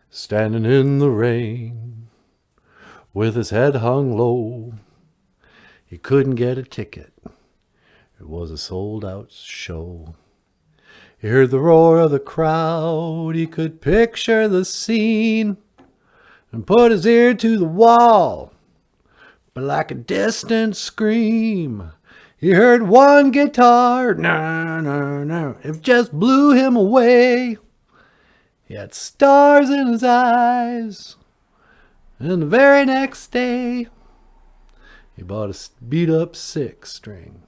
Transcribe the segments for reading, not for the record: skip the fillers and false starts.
standing in the rain, with his head hung low. He couldn't get a ticket. It was a sold-out show. He heard the roar of the crowd. He could picture the scene and put his ear to the wall. But like a distant scream, he heard one guitar. No, no, no. It just blew him away. He had stars in his eyes. And the very next day, he bought a beat-up six-string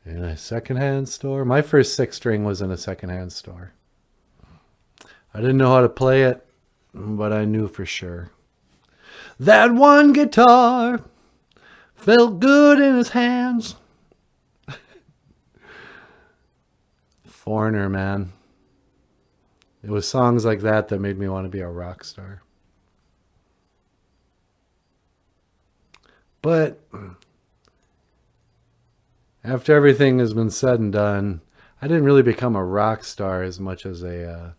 in a secondhand store. My first six-string was in a secondhand store. I didn't know how to play it, but I knew for sure. That one guitar felt good in his hands. Foreigner, man. It was songs like that that made me want to be a rock star. But after everything has been said and done, I didn't really become a rock star as much as a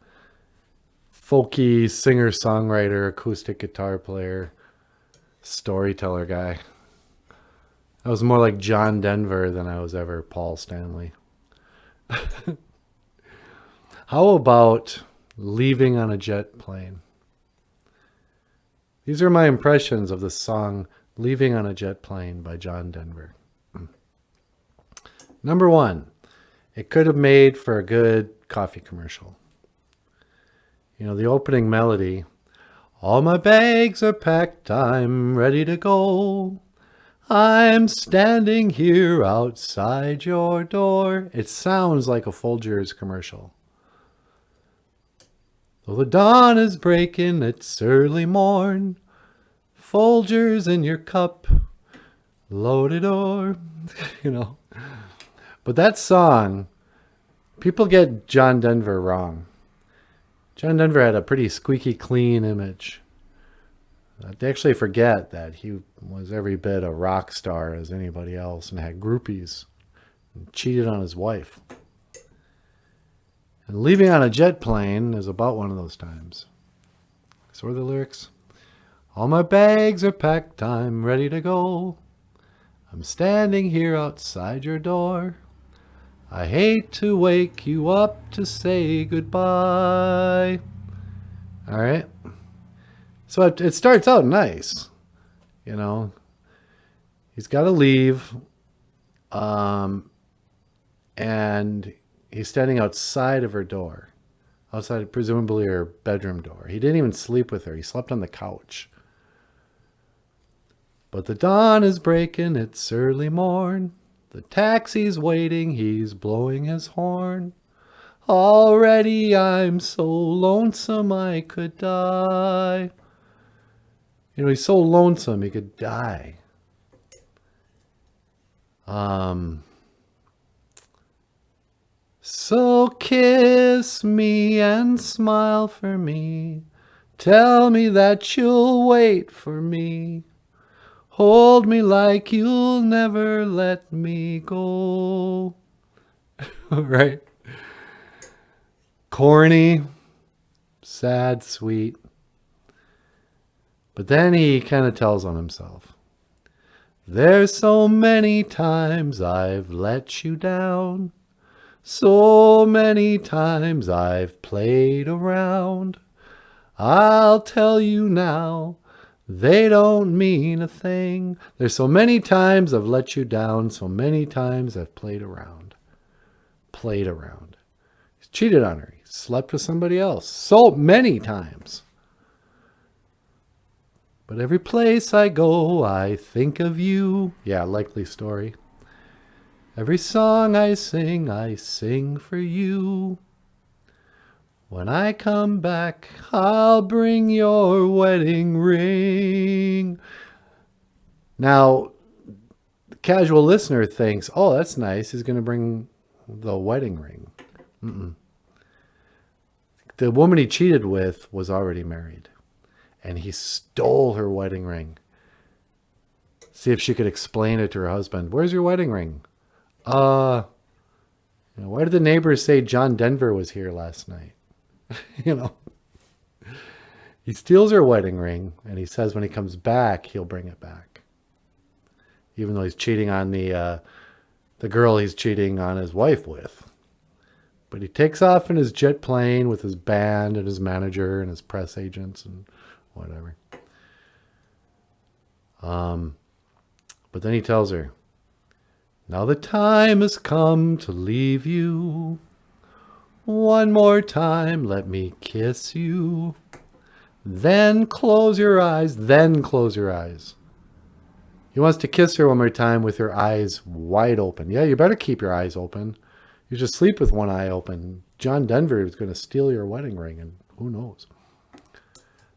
folky singer-songwriter, acoustic guitar player, storyteller guy. I was more like John Denver than I was ever Paul Stanley. How about Leaving on a Jet Plane? These are my impressions of the song Leaving on a Jet Plane by John Denver. Number one, it could have made for a good coffee commercial. You know, the opening melody, all my bags are packed, I'm ready to go. I'm standing here outside your door. It sounds like a Folgers commercial. Though the dawn is breaking, it's early morn. Folgers in your cup, loaded or, you know. But that song, people get John Denver wrong. John Denver had a pretty squeaky clean image. They actually forget that he was every bit a rock star as anybody else and had groupies and cheated on his wife. And Leaving on a Jet Plane is about one of those times. So are the lyrics. All my bags are packed, I'm ready to go. I'm standing here outside your door. I hate to wake you up to say goodbye. All right. So it starts out nice. You know, he's got to leave. And he's standing outside of her door. Outside, presumably her bedroom door. He didn't even sleep with her. He slept on the couch. But the dawn is breaking, it's early morn. The taxi's waiting, he's blowing his horn. Already I'm so lonesome I could die. You know, he's so lonesome he could die. So kiss me and smile for me. Tell me that you'll wait for me. Hold me like you'll never let me go. Right? Corny, sad, sweet. But then he kind of tells on himself. There's so many times I've let you down. So many times I've played around. I'll tell you now. They don't mean a thing. There's so many times I've let you down. So many times I've played around. Played around. He's cheated on her. He slept with somebody else. So many times. But every place I go, I think of you. Yeah, likely story. Every song I sing for you. When I come back, I'll bring your wedding ring. Now, the casual listener thinks, oh, that's nice. He's going to bring the wedding ring. Mm-mm. The woman he cheated with was already married. And he stole her wedding ring. See if she could explain it to her husband. Where's your wedding ring? Why did the neighbors say John Denver was here last night? You know. He steals her wedding ring, and he says when he comes back, he'll bring it back. Even though he's cheating on the girl he's cheating on his wife with. But he takes off in his jet plane with his band and his manager and his press agents and whatever. But then he tells her, now the time has come to leave you. One more time, let me kiss you. Then close your eyes, then close your eyes. He wants to kiss her one more time with her eyes wide open. Yeah, you better keep your eyes open. You just sleep with one eye open. John Denver is going to steal your wedding ring, and who knows.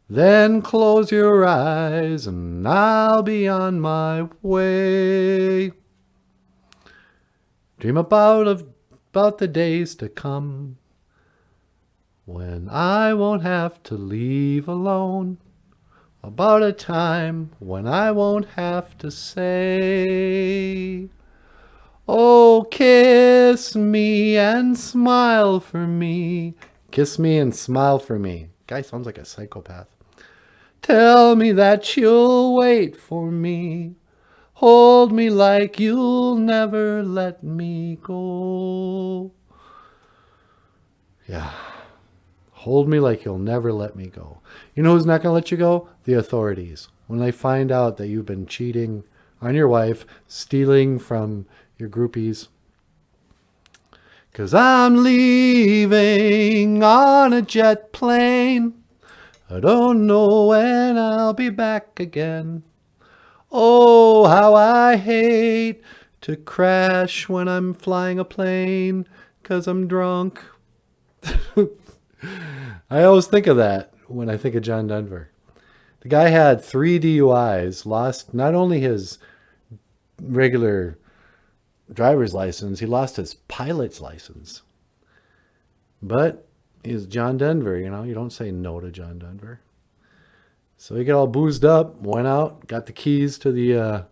Then close your eyes, and I'll be on my way. Dream about the days to come, when I won't have to leave alone. About a time when I won't have to say, oh, kiss me and smile for me. Kiss me and smile for me. Guy sounds like a psychopath. Tell me that you'll wait for me. Hold me like you'll never let me go. Yeah. Hold me like you'll never let me go. You know who's not going to let you go? The authorities. When they find out that you've been cheating on your wife, stealing from your groupies. 'Cause I'm leaving on a jet plane. I don't know when I'll be back again. Oh, how I hate to crash when I'm flying a plane 'cause I'm drunk. I always think of that when I think of John Denver. The guy had 3 DUIs, lost not only his regular driver's license, he lost his pilot's license. But he's John Denver, you know, you don't say no to John Denver. So he got all boozed up, went out, got the keys to the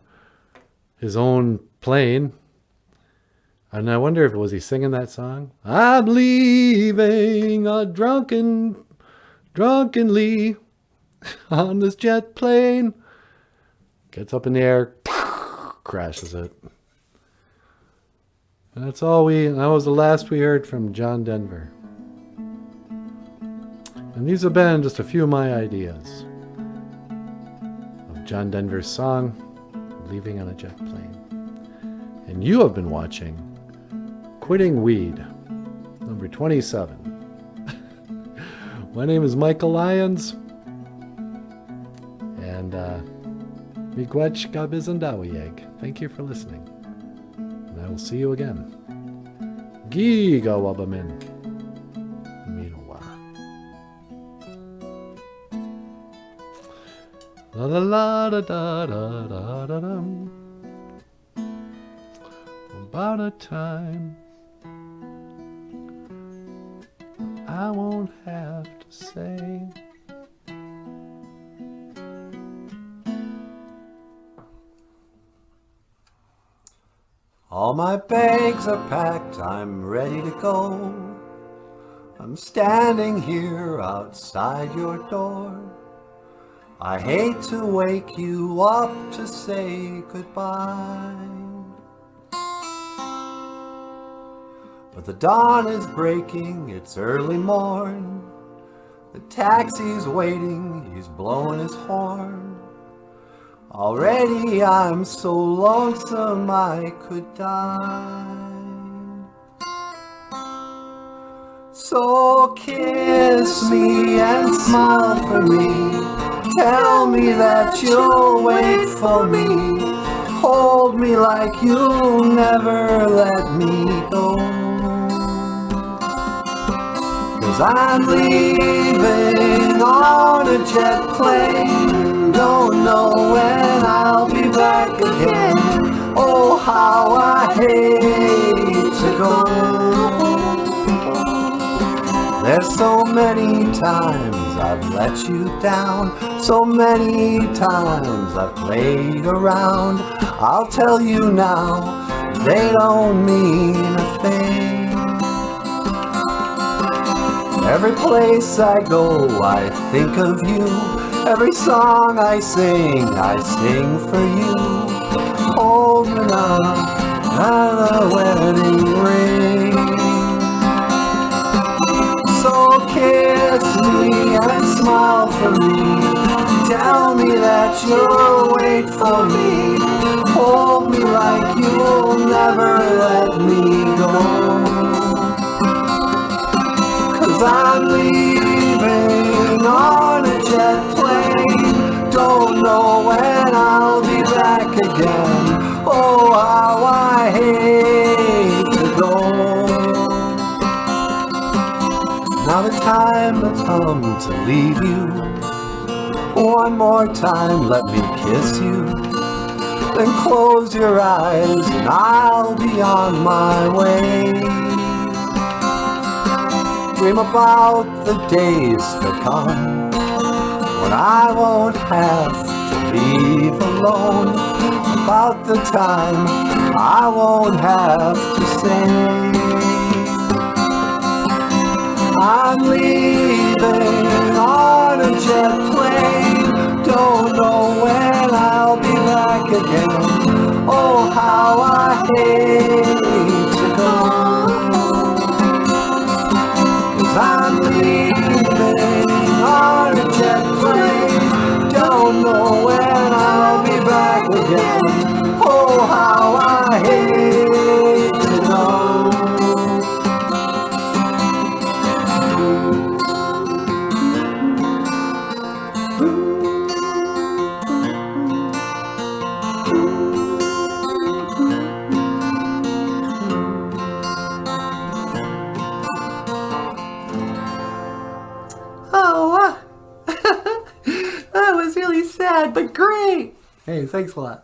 his own plane. And I wonder if was he singing that song? I'm leaving drunkenly on this jet plane. Gets up in the air, crashes it. And that was the last we heard from John Denver. And these have been just a few of my ideas of John Denver's song, Leaving on a Jet Plane. And you have been watching Quitting Weed, number 27. My name is Michael Lyons. And miigwech gabizandawiyeg. Thank you for listening. And I will see you again. Giga wabamin. Minowa. La la la da da da da da dum. About a time I won't have to say. All my bags are packed, I'm ready to go. I'm standing here outside your door. I hate to wake you up to say goodbye, but the dawn is breaking, it's early morn. The taxi's waiting, he's blowing his horn. Already I'm so lonesome I could die. So kiss me and smile for me. Tell me that you'll wait for me. Hold me like you'll never let me go. 'Cause I'm leaving on a jet plane. Don't know when I'll be back again. Oh, how I hate to go. There's so many times I've let you down. So many times I've played around. I'll tell you now, they don't mean a thing. Every place I go, I think of you. Every song I sing for you. Hold me now, and a wedding ring. So kiss me and smile for me. Tell me that you'll wait for me. Hold me like you'll never let me go. 'Cause I'm leaving on a jet plane. Don't know when I'll be back again. Oh, how I hate to go. Now the time has come to leave you. One more time, let me kiss you. Then close your eyes and I'll be on my way. Dream about the days to come, when I won't have to leave alone. About the time I won't have to say I'm leaving on a jet plane. Don't know when I'll be back again. Oh, how I hate to go. 'Cause I'm leaving on a jet plane. Don't know when I'll be back again. Oh, how I hate to go. Oh, that was really sad, but great. Hey, thanks a lot.